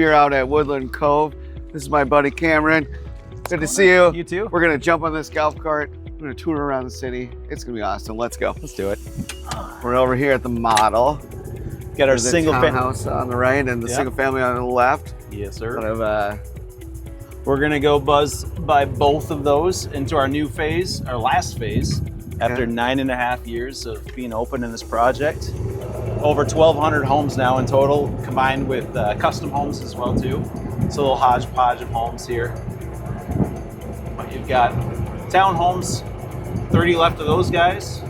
here out at Woodland Cove. This is my buddy Cameron. Good to see you. You too. We're gonna jump on this golf cart. We're gonna tour around the city. It's gonna be awesome. Let's go. Let's do it. We're over here at the model. Got our single townhouse on the right and the single family on the left. Yes, sir. Kind of, we're gonna go buzz by both of those into our new phase, our last phase, after 9.5 years of being open in this project. Over 1,200 homes now in total, combined with custom homes as well too. It's a little hodgepodge of homes here. But you've got townhomes, 30 left of those guys,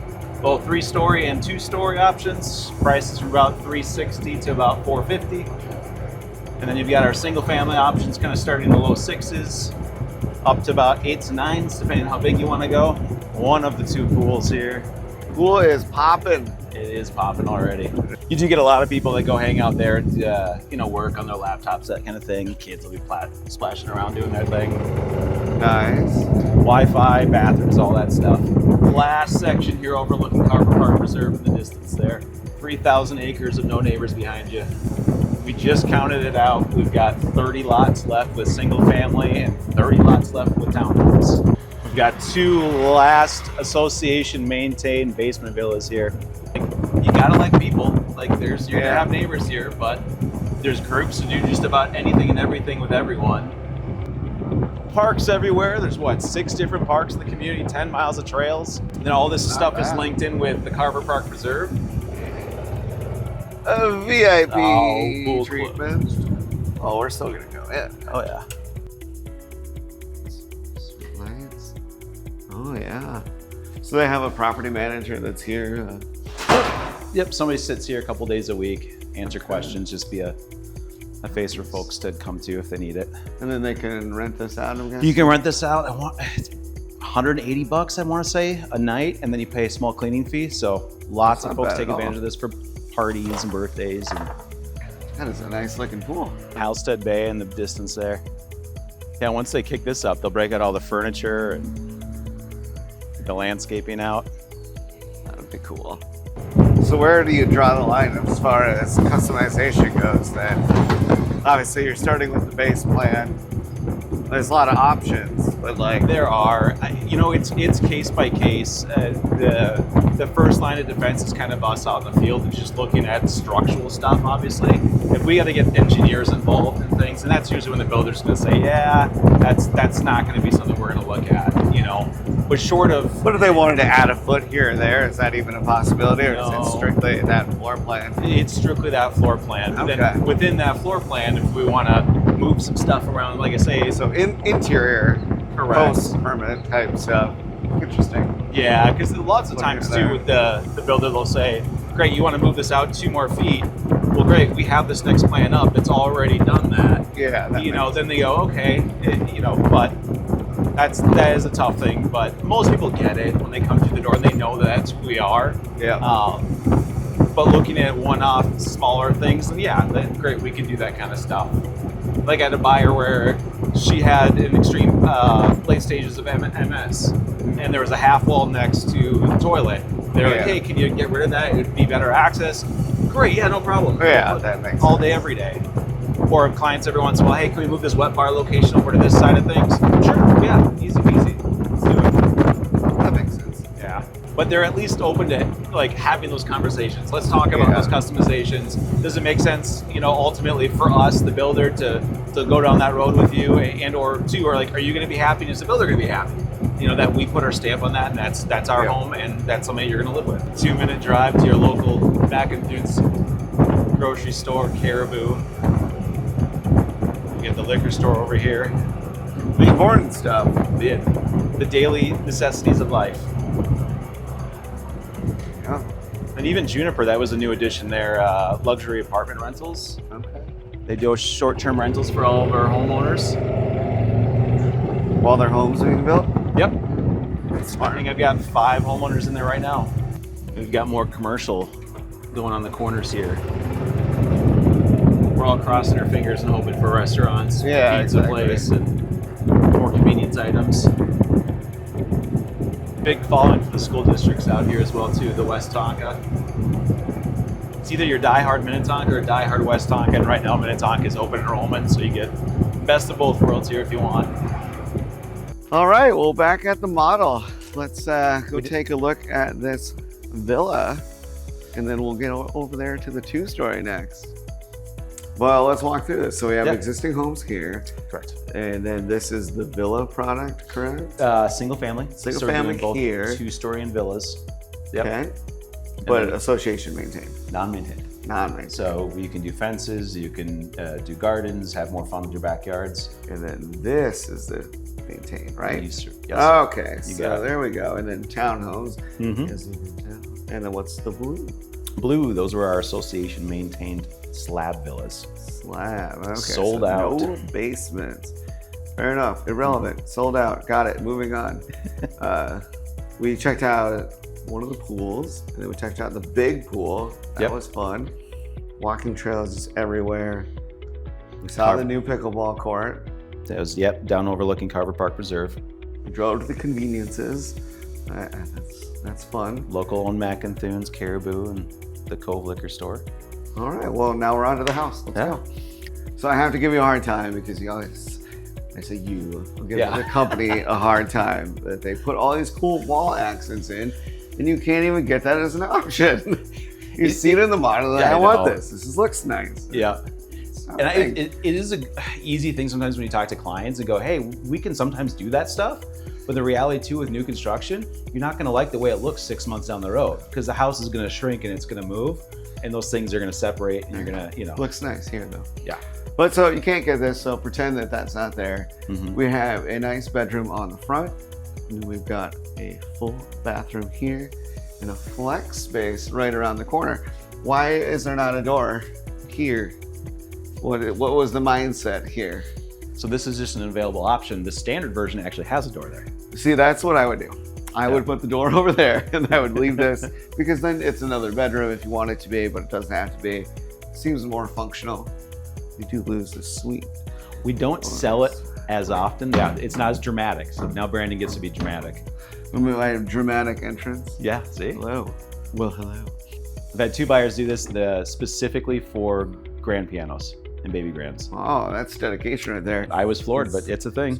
both 3-story and 2-story options. Prices from about $360 to about $450. And then you've got our single family options kind of starting in the low 6s, up to about 8s to 9s, depending on how big you want to go. One of the 2 pools here. pool is popping. It is popping already. You do get a lot of people that go hang out there and work on their laptops, that kind of thing. Kids will be splashing around doing their thing. Nice. Wi-Fi, bathrooms, all that stuff. Last section here overlooking Carver Park Reserve in the distance there. 3,000 acres of no neighbors behind you. We just counted it out. We've got 30 lots left with single family and 30 lots left with townhomes. We've got 2 last association maintained basement villas here. You gotta like people. Like you're gonna have neighbors here, but there's groups to do just about anything and everything with everyone. Parks everywhere. There's 6 different parks in the community, 10 miles of trails. And then all this stuff is linked in with the Carver Park Reserve. A VIP pool treatment. Oh, we're still gonna go in. Oh yeah. Sweet lights. Oh yeah. So they have a property manager that's here. Yep, somebody sits here a couple days a week, answer questions, just be a face for folks to come to if they need it. And then they can rent this out, I'm guessing? You can rent this out. It's $180, I want to say, a night, and then you pay a small cleaning fee. So lots of folks take advantage of this for parties and birthdays. And that is a nice looking pool. Halstead Bay in the distance there. Yeah, once they kick this up, they'll break out all the furniture and the landscaping out. That would be cool. So where do you draw the line as far as customization goes then? Obviously you're starting with the base plan. There's a lot of options, but there are, it's case by case. The first line of defense is kind of us out in the field and just looking at structural stuff, obviously. If we got to get engineers involved in things, and that's usually when the builder's going to say, yeah, that's not going to be something we're going to look at, But short of... What if they wanted to add a foot here or there? Is that even a possibility, or is it strictly that floor plan? It's strictly that floor plan. Okay. Then within that floor plan, if we want to move some stuff around, like I say... So interior, post-permanent type stuff. Interesting. Yeah, because lots of times too with the builder, they'll say, great, you want to move this out 2 more feet. Well, great, we have this next plan up. It's already done that. Yeah. Then they go, okay, but that is a tough thing. But most people get it when they come through the door and they know that's who we are. Yeah. But looking at one-off smaller things, then great, we can do that kind of stuff. Like I had a buyer where she had an extreme late stages of MS, and there was a half wall next to the toilet. They're like, hey, can you get rid of that? It would be better access. Great, yeah, no problem. Yeah, that makes all sense. Day, every day. Or clients every once in a while, hey, can we move this wet bar location over to this side of things? Sure, yeah, easy peasy. Let's do it. That makes sense. Yeah. But they're at least open to having those conversations. Let's talk about those customizations. Does it make sense, ultimately for us, the builder, to go down that road with you, and or are you going to be happy? And is the builder going to be happy? That we put our stamp on that, and that's our home, and that's something you're going to live with. 2-minute drive to your local Mac and Dudes grocery store, Caribou. We get the liquor store over here. The important stuff. The daily necessities of life. Yeah. And even Juniper, that was a new addition there, luxury apartment rentals. Okay. They do short-term rentals for all of our homeowners. While their homes are being built? Yep. That's smart. I think I've got 5 homeowners in there right now. We've got more commercial going on the corners here. We're all crossing our fingers and hoping for restaurants, pizza place, and more convenience items. Big following for the school districts out here as well too, the West Tonka. It's either your diehard Minnetonka or diehard Westonka, and right now Minnetonka is open enrollment, so you get best of both worlds here if you want. All right, well, back at the model. Let's go take a look at this villa, and then we'll get over there to the 2-story next. Well, let's walk through this. So we have existing homes here. Correct. And then this is the villa product, correct? Single family. Single family both here. 2-story and villas. Yep. Okay. But association maintained. Non-maintained. Non-maintained. So you can do fences, you can do gardens, have more fun with your backyards. And then this is the maintained, right? Yes, okay, you so there we go. And then townhomes. Mm-hmm. And then what's the blue? Blue, those were our association maintained slab villas. Slab, okay. Sold so out. No basements. Fair enough, irrelevant, sold out, got it, moving on. We checked out one of the pools, and then we checked out the big pool. That was fun. Walking trails just everywhere. We saw the new pickleball court. That was, down overlooking Carver Park Reserve. We drove to the conveniences. That's fun. Local owned Mac and Thunes, Caribou, and the Cove liquor store. All right, well, now we're on to the house. Let's go. So I have to give you a hard time because you always, I say you, I'll give the company a hard time that they put all these cool wall accents in, and you can't even get that as an option. You see it in the model, like, I want this. This looks nice. Yeah. And it is an easy thing sometimes when you talk to clients and go, hey, we can sometimes do that stuff. But the reality too with new construction, you're not gonna like the way it looks 6 months down the road because the house is gonna shrink and it's gonna move and those things are gonna separate and you're gonna, Looks nice here though. Yeah. But so you can't get this, so pretend that that's not there. Mm-hmm. We have a nice bedroom on the front. And we've got a full bathroom here and a flex space right around the corner. Why is there not a door here? What was the mindset here? So this is just an available option. The standard version actually has a door there. See, that's what I would do. I would put the door over there and I would leave this because then it's another bedroom if you want it to be, but it doesn't have to be. It seems more functional. You do lose the suite. We don't sell it as often. Yeah, it's not as dramatic. So now Brandon gets to be dramatic. I have dramatic entrance. Yeah, see? Hello. Well, hello. I've had 2 buyers do this specifically for grand pianos and baby grands. Oh, that's dedication right there. I was floored, but it's a thing.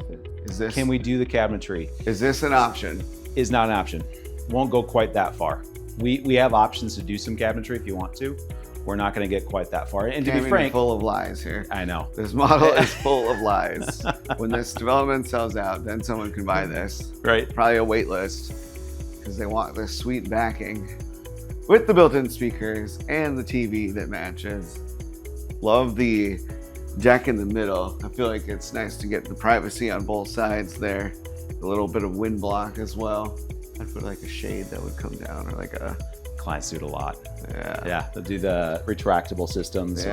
Can we do the cabinetry? Is this an option? Is not an option. Won't go quite that far. We have options to do some cabinetry if you want to. We're not going to get quite that far. And to be frank, full of lies here. I know. This model is full of lies. When this development sells out, then someone can buy this. Right. Probably a wait list because they want this sweet backing with the built-in speakers and the TV that matches. Love the deck in the middle. I feel like it's nice to get the privacy on both sides there. A little bit of wind block as well. I'd put like a shade that would come down or like a... Clients do it a lot. Yeah. Yeah, they'll do the retractable systems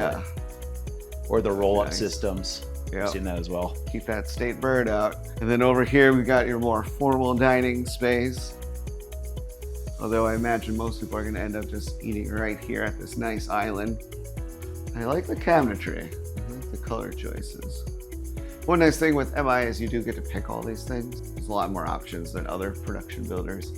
or the roll-up systems. Yeah. I've seen that as well. Keep that state bird out. And then over here, we got your more formal dining space. Although I imagine most people are gonna end up just eating right here at this nice island. I like the cabinetry. I like the color choices. One nice thing with MI is you do get to pick all these things. There's a lot more options than other production builders.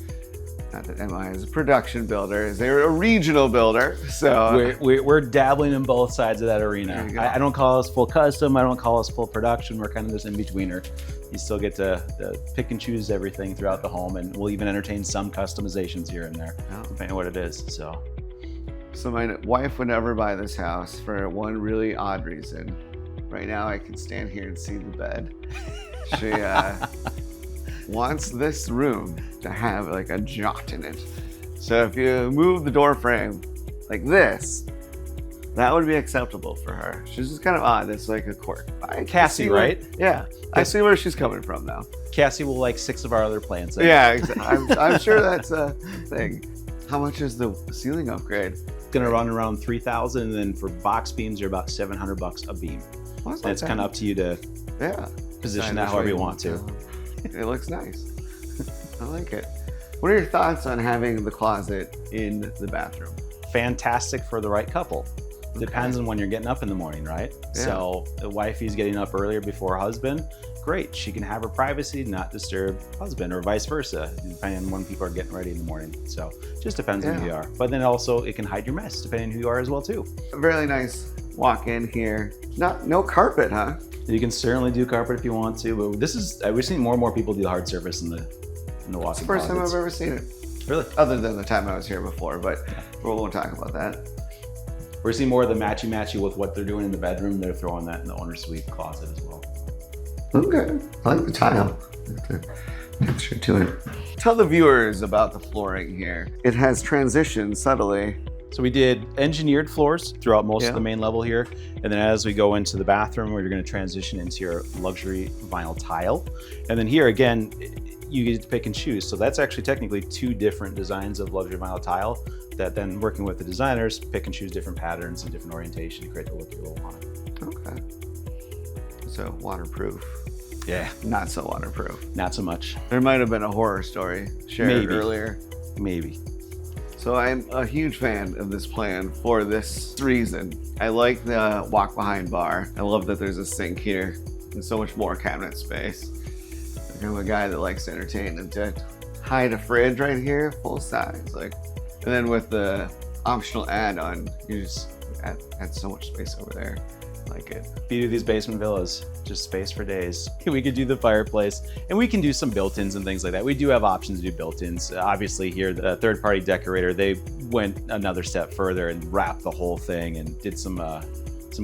Not that MI is a production builder, they're a regional builder. So we're dabbling in both sides of that arena. I don't call us full custom, I don't call us full production. We're kind of this in-betweener. You still get to pick and choose everything throughout the home, and we'll even entertain some customizations here and there, depending on what it is. So my wife would never buy this house for one really odd reason. Right now I can stand here and see the bed. She wants this room to have like a jot in it. So if you move the door frame like this, that would be acceptable for her. She's just kind of odd. It's like a quirk. Cassie, right? Yeah. I see where she's coming from now. Cassie will like 6 of our other plants. Yeah, I'm sure that's a thing. How much is the ceiling upgrade? It's gonna run around $3,000, and then for box beams, you're about $700 a beam. Well, and it's kind of up to you to position that however you want to. It looks nice. I like it. What are your thoughts on having the closet in the bathroom? Fantastic for the right couple. Depends on when you're getting up in the morning, right? Yeah. So the wifey's getting up earlier before her husband. great. She can have her privacy, not disturb husband, or vice versa, depending on when people are getting ready in the morning. So just depends on who you are. But then also it can hide your mess depending on who you are as well too. A really nice walk in here. No carpet, huh? You can certainly do carpet if you want to, but we've seen more and more people do the hard surface in the walk-in It's the first time I've ever seen it. Really? Other than the time I was here before, but we won't talk about that. We're seeing more of the matchy-matchy with what they're doing in the bedroom. They're throwing that in the owner's suite closet as well. Okay, I like the tile. The texture to it. Tell the viewers about the flooring here. It has transitioned subtly. So we did engineered floors throughout most of the main level here. And then as we go into the bathroom, where you're gonna transition into your luxury vinyl tile. And then here again, you get to pick and choose. So that's actually technically 2 different designs of luxury vinyl tile that then working with the designers, pick and choose different patterns and different orientation to create the look you will want. Okay. So waterproof. Yeah. Not so waterproof. Not so much. There might have been a horror story shared earlier. Maybe. So I'm a huge fan of this plan for this reason. I like the walk behind bar. I love that there's a sink here and so much more cabinet space. I'm a guy that likes to entertain, and to hide a fridge right here, full size, like, and then with the optional add-on, you just add so much space over there. I like it. Beauty of these basement villas, just space for days. We could do the fireplace, and we can do some built-ins and things like that. We do have options to do built-ins. Obviously here, the third-party decorator, they went another step further and wrapped the whole thing and did some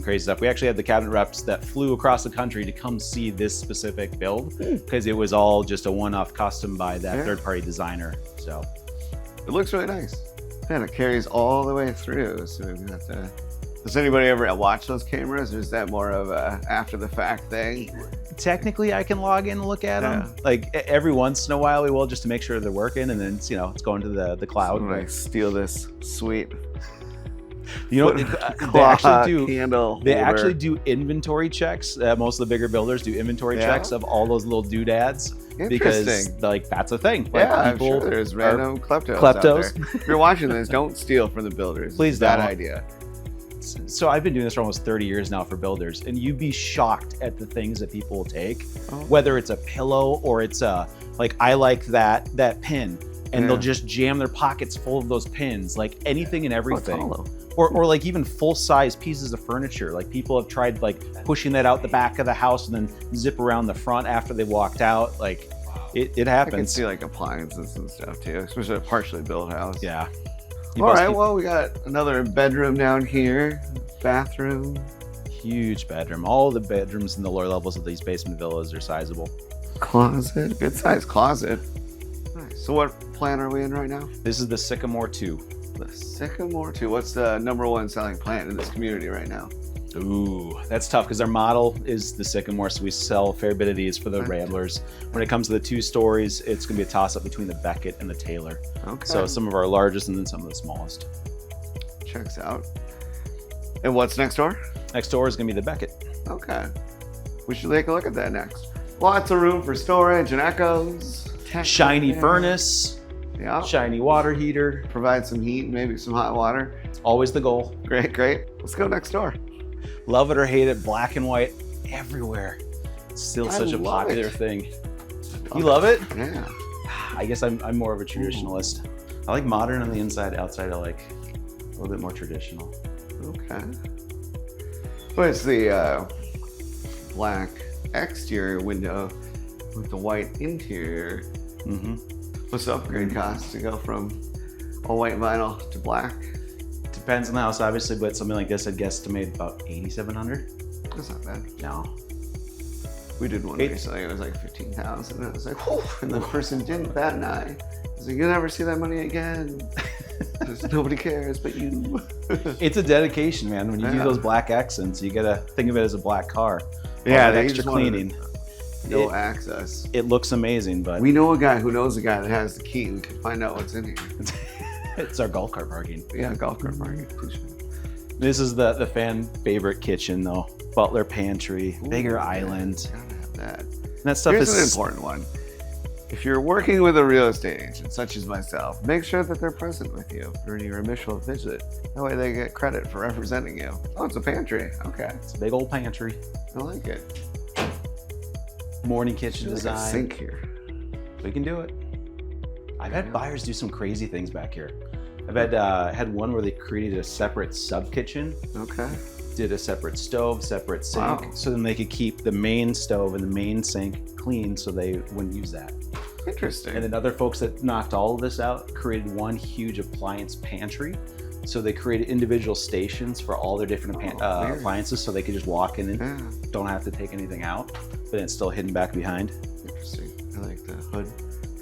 crazy stuff. We actually had the cabinet reps that flew across the country to come see this specific build because it was all just a one-off custom by that third-party designer. So it looks really nice. And it carries all the way through. So we've got the. Does anybody ever watch those cameras, or is that more of a after-the-fact thing? Technically, I can log in and look at them. Like every once in a while, we will just to make sure they're working, and then it's going to the cloud. I'm gonna steal this sweet. You know, they actually do inventory checks. Most of the bigger builders do inventory checks of all those little doodads because, like, that's a thing. Like, I'm sure there's random kleptos out there. If you're watching this, don't steal from the builders. Please don't. Bad idea. So I've been doing this for almost 30 years now for builders, and you'd be shocked at the things that people will take, whether it's a pillow or it's like I like that pin, and they'll just jam their pockets full of those pins, like anything and everything. Or like even full-size pieces of furniture. Like people have tried like pushing that out the back of the house and then zip around the front after they walked out. Like it happens. I can see like appliances and stuff too, especially a partially built house. Yeah. All right, well, we got another bedroom down here, bathroom. Huge bedroom. All the bedrooms in the lower levels of these basement villas are sizable. Closet, good size closet. Nice. So what plan are we in right now? This is the Sycamore 2. The Sycamore 2. What's the #1 selling plant in this community right now? Ooh, that's tough because our model is the Sycamore, so we sell a fair bit of these for the Ramblers. When it comes to the 2 stories, it's going to be a toss-up between the Beckett and the Taylor. Okay. So some of our largest and then some of the smallest. Checks out. And what's next door? Next door is going to be the Beckett. Okay. We should take a look at that next. Lots of room for storage and echoes. Shiny furnace. Yeah. Shiny water heater. Provide some heat, maybe some hot water. Always the goal. Great, great. Let's go next door. Love it or hate it, black and white everywhere. It's still such a popular thing. You love it? Yeah. I guess I'm more of a traditionalist. I like modern on the inside. Outside, I like a little bit more traditional. Okay. Well, it's the black exterior window with the white interior. What's the upgrade cost to go from all white vinyl to black? Depends on the house, obviously, but something like this, I'd guesstimate about $8,700. That's not bad. No. We did one recently, it was like $15,000, and it was like, whew, and the person didn't bat an eye. I was like, you'll never see that money again. Nobody cares but you. It's a dedication, man. When you do those black accents, you gotta think of it as a black car. Yeah, the extra cleaning. No access. It looks amazing, but we know a guy who knows a guy that has the key. We can find out what's in here. It's our golf cart parking. Yeah, golf cart parking. This is the fan favorite kitchen, though. Butler pantry, bigger island. Gotta have that. And that stuff Here's an important one. If you're working with a real estate agent, such as myself, make sure that they're present with you during your initial visit. That way they get credit for representing you. Oh, it's a pantry. Okay. It's a big old pantry. I like it. morning kitchen There's design. like a sink here. We can do it. I've had buyers do some crazy things back here. I've had one where they created a separate sub kitchen. Okay. Did a separate stove, separate sink, Wow. so then they could keep the main stove and the main sink clean, so they wouldn't use that. Interesting. And then other folks that knocked all of this out created one huge appliance pantry. So they created individual stations for all their different weird. appliances, so they could just walk in and Yeah. don't have to take anything out, but it's still hidden back behind. Interesting. I like the hood.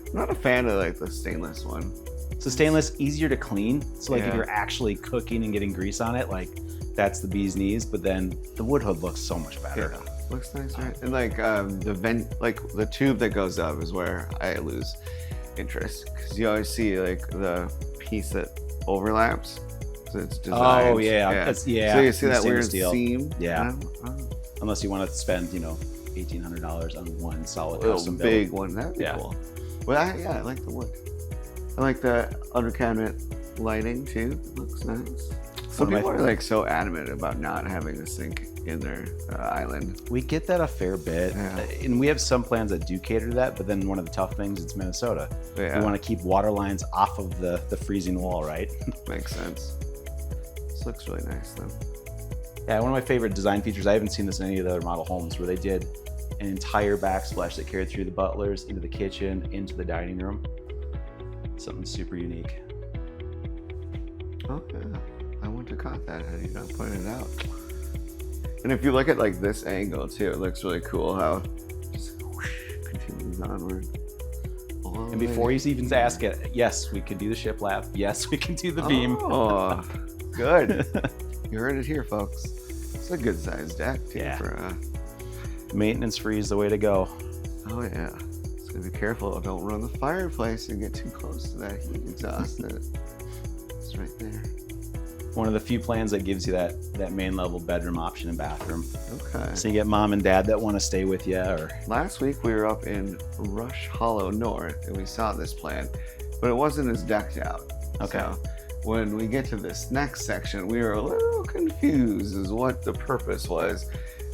I'm not a fan of like the stainless one. So stainless, easier to clean. So like if Yeah. you're actually cooking and getting grease on it, like that's the bee's knees. But then the wood hood looks so much better. Yeah. Looks nice, right? And like the vent, like the tube that goes up is where I lose interest, because you always see like the piece that overlaps. So it's designed. Oh yeah, that's, yeah. So you see the that stainless weird steel. seam? Yeah. Oh, Unless you want to spend, $1,800 on one solid a custom little build. big one. That'd be Yeah. cool. Well, I like the wood. I like the under cabinet lighting too. It looks nice. Some One of my people are like so adamant about not having a sink in their island. We get that a fair bit, Yeah. and we have some plans that do cater to that. But then one of the tough things, it's Minnesota. Yeah. We want to keep water lines off of the freezing wall, right? Makes sense. This looks really nice though. Yeah, one of my favorite design features, I haven't seen this in any of the other model homes, where they did an entire backsplash that carried through the butlers, into the kitchen, into the dining room. Something super unique. Oh yeah, I wouldn't have caught that had you not pointed it out. And if you look at like this angle too, it looks really cool how it just whoosh, continues onward. All the And way. before you even ask it, yes, we could do the shiplap. Yes, we can do the beam. Oh, good. You heard it here, folks. It's a good sized deck too. Yeah. For, Maintenance free is the way to go. oh yeah. Just gotta be careful. Don't run the fireplace and get too close to that heat exhaust. It's right there. One of the few plans that gives you that main level bedroom option and bathroom. Okay. So you get mom and dad that want to stay with you, or Last week we were up in Rush Hollow North and we saw this plan, but it wasn't as decked out. Okay. So when we get to this next section, we were a little confused as what the purpose was.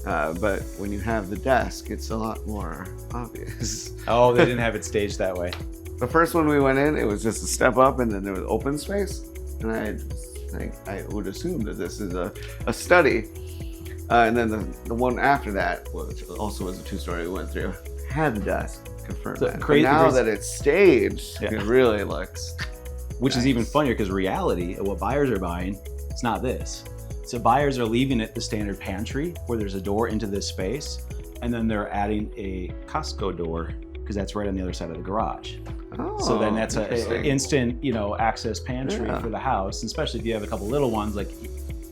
But when you have the desk, it's a lot more obvious. oh, they didn't have it staged that way. The first one we went in, it was just a step up and then there was open space. And I would assume that this is a study. And then the one after that, which also was a two-story we went through, had the desk. Confirmed So that. But crazy- now crazy- that it's staged, Yeah. it really looks Which is nice. even funnier because reality, what buyers are buying, it's not this. So buyers are leaving it the standard pantry where there's a door into this space, and then they're adding a Costco door because that's right on the other side of the garage. Oh, So then that's an interesting. instant, access pantry Yeah. for the house, and especially if you have a couple little ones. Like,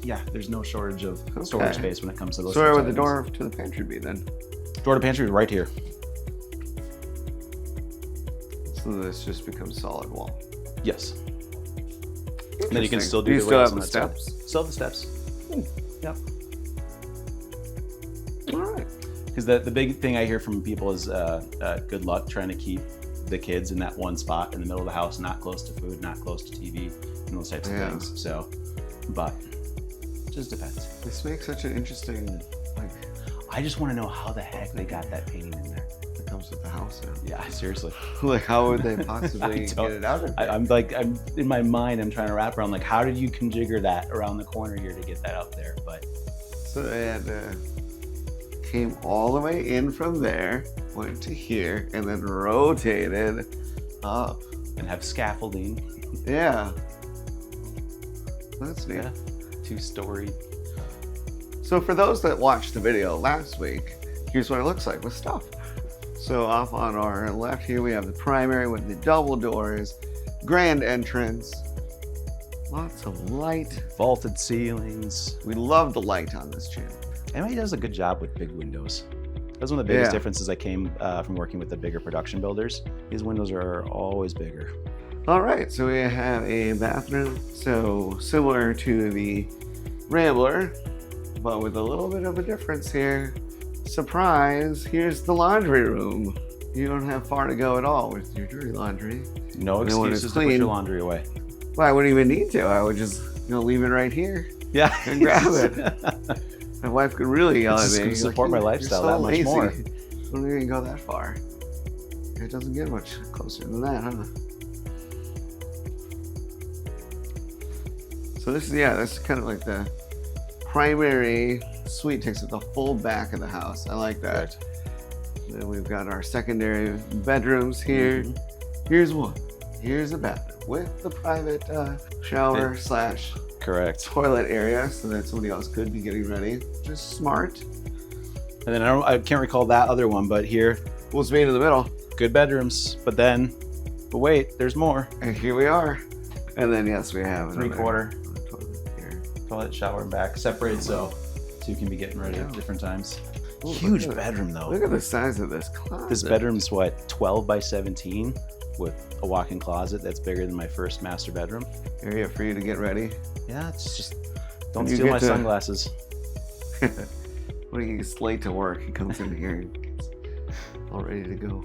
yeah, there's no shortage of storage Okay. space when it comes to those. So where sorts would of the items. door to the pantry be then? Door to pantry is right here. So this just becomes solid wall. Yes. And then you can Interesting. still do you the still rails have on the that side. steps? Still have the steps. Yep. All right. Because the big thing I hear from people is good luck trying to keep the kids in that one spot in the middle of the house, not close to food, not close to TV, and those types of Yeah. things. So, but it just depends. This makes such an interesting, like, I just want to know how the heck they got that painting in there. it comes with the house now. Yeah, seriously. Like, how would they possibly I get don't- it out of there? I'm in my mind, I'm trying to wrap around, like, how did you configure that around the corner here to get that up there? But So they had came all the way in from there, went to here, and then rotated up. and have scaffolding. Yeah. That's neat. Yeah. 2-story. So for those that watched the video last week, here's what it looks like with stuff. So off on our left here, we have the primary with the double doors, grand entrance, lots of light. Vaulted ceilings. We love the light on this channel. MA does a good job with big windows. That's one of the biggest Yeah. differences I came from working with the bigger production builders. These windows are always bigger. All right, so we have a bathroom, so similar to the Rambler, but with a little bit of a difference here. Surprise, here's the laundry room. You don't have far to go at all with your dirty laundry. No And when it's excuses to put clean- your laundry away. Well, I wouldn't even need to. I would just leave it right here Yeah. and grab it. My wife could really yell at It's me. just gonna support my lifestyle that much more. don't even go that far. It doesn't get much closer than that, huh? So this is kind of like the primary suite. Takes up the full back of the house. I like that. Right. Then we've got our secondary bedrooms here. Here's one. Here's a bathroom with the private shower slash Correct. toilet area, so that somebody else could be getting ready. Just smart. And then I can't recall that other one, but here, We'll meet in the middle. good bedrooms. But wait, there's more. And here we are. And then yes, we have another 3/4 toilet here. toilet, shower, and back separated so you can be getting ready at different times. Ooh, Huge look at bedroom though. Look at the size of this closet. This bedroom's what, 12 by 17 with a walk-in closet that's bigger than my first master bedroom. Area for you to get ready. Yeah, it's just, don't You steal get my to- sunglasses. When he gets late to work, he comes in here and gets all ready to go.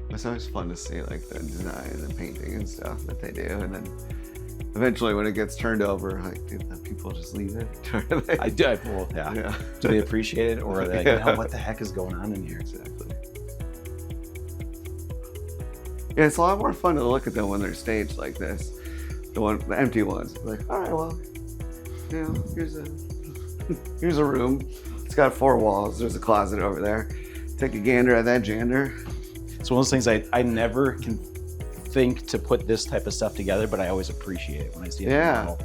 It's always fun to see like the design and painting and stuff that they do, and then eventually when it gets turned over, like do the people just leave it? Or they- I do. Well, yeah. Yeah. Do they appreciate it, or are they like, Yeah. "No, what the heck is going on in here?" Exactly. Yeah, it's a lot more fun to look at them when they're staged like this. The empty ones. Like, all right, well, you know, here's a room. It's got 4 walls. There's a closet over there. Take a gander at that gander. It's one of those things I never can think to put this type of stuff together, but I always appreciate it when I see it. Yeah.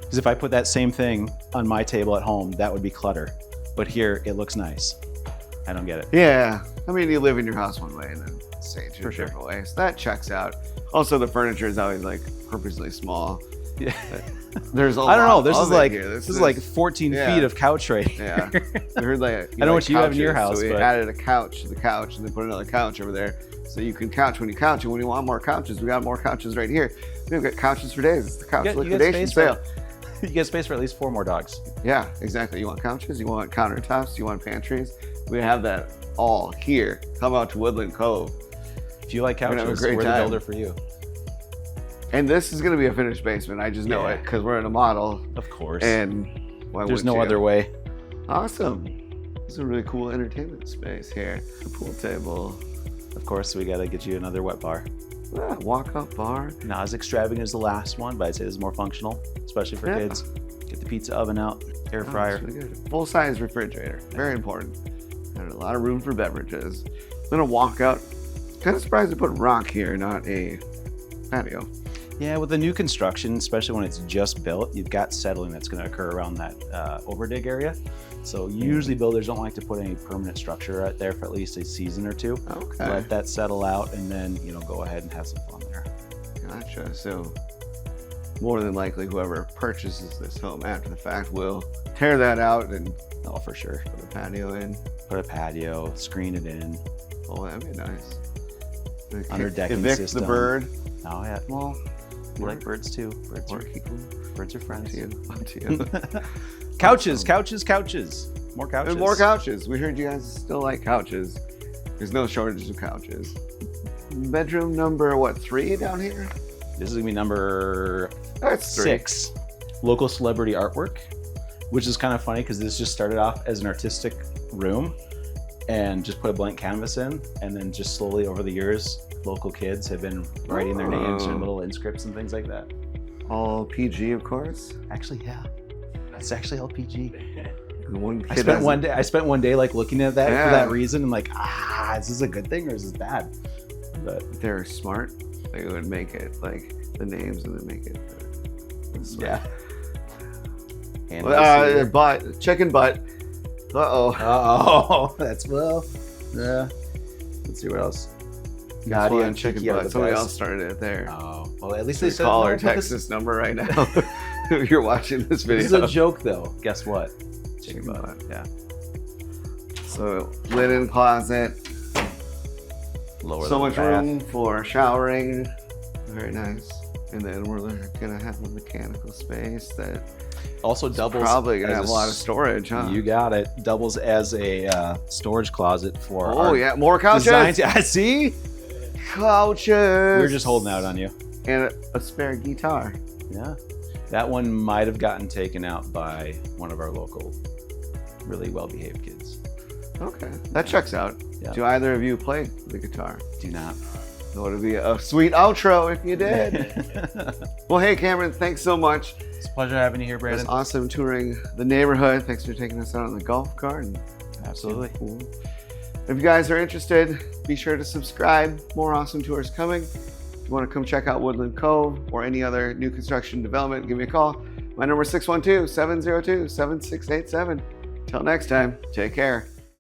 Because if I put that same thing on my table at home, that would be clutter. But here, it looks nice. I don't get it. Yeah, I mean, you live in your house one way and then stage in For a sure. different way. So that checks out. Also, the furniture is always like purposely small. Yeah. There's a I don't know. lot This of is it like here. this is like 14 Yeah. feet of couch right here. Yeah. I heard like I know what you have in your couches, house, so we but- added a couch to the couch and then put another couch over there, so you can couch when you couch. And when you want more couches, we got more couches right here. We've got couches for days. It's the couch You get liquidation space sale. You get space for at least 4 more dogs. Yeah, exactly. You want couches, you want countertops, you want pantries. We have that all here. Come out to Woodland Cove. If you like We're gonna have a couches, great we're the time. builder for you. And this is going to be a finished basement. I just know Yeah. it because we're in a model. Of course. And why There's wouldn't no you? other way. Awesome. This is a really cool entertainment space here. A pool table. Of course, we got to get you another wet bar. Walk-up bar. Not as extravagant as the last one, but I'd say this is more functional, especially for Yeah. kids. Get the pizza oven out, air Oh, fryer. that's really good. Full-size refrigerator. Very important. And a lot of room for beverages. Then a walkout. Kind of surprised to put rock here, not a patio. Yeah, with the new construction, especially when it's just built, you've got settling that's going to occur around that overdig area. So usually builders don't like to put any permanent structure out there for at least a season or 2. Okay. Let that settle out and then, go ahead and have some fun there. Gotcha. So more than likely, whoever purchases this home after the fact will tear that out and Oh, for sure. put a patio in. Put a patio, screen it in. Oh, that'd be nice. Under decking Evict system. the bird. Oh, yeah. Well, you like birds too. Birds Or are, keep them birds are friends. up to you. Couches, couches, couches. More couches. And more couches. We heard you guys still like couches. There's no shortage of couches. Bedroom number, 3 down here? This is gonna be number That's 3. 6. Local celebrity artwork, which is kind of funny because this just started off as an artistic room and just put a blank canvas in, and then just slowly over the years, local kids have been writing their names and little inscripts and things like that. All PG, of course. Actually, yeah, it's actually LPG. And one I kid spent has one day. I spent one day like looking at that Yeah. for that reason, and like, is this a good thing or is this bad? But If they're smart, they would make it like the names and then make it this way. yeah. And Butt, chicken butt. Uh-oh. oh, that's yeah. Let's see what else. Got Nadia one and chicken Kiki are butt. the Somebody best. else started it there. Oh, well, at least Should they we said call no, or no, text this number right now if you're watching this video. This is a joke, though. Guess what? Chicken butt. Yeah. So linen closet. Lower So the much bath. room for showering. Very nice. And then we're gonna have a mechanical space that Also doubles. probably gonna as have a lot of storage, huh? You got it. Doubles as a storage closet for. Oh our yeah, more couches. design- See, Couches. we're just holding out on you. And a spare guitar. Yeah. That one might have gotten taken out by one of our local, really well-behaved kids. Okay, that checks out. Yeah. Do either of you play the guitar? Do not. That would be a sweet outro if you did. Well, hey, Cameron, thanks so much. It's a pleasure having you here, It Brandon. was awesome touring the neighborhood. Thanks for taking us out on the golf cart. And Absolutely. cool. If you guys are interested, be sure to subscribe. More awesome tours coming. If you want to come check out Woodland Cove or any other new construction development, give me a call. My number is 612-702-7687. Till next time, take care.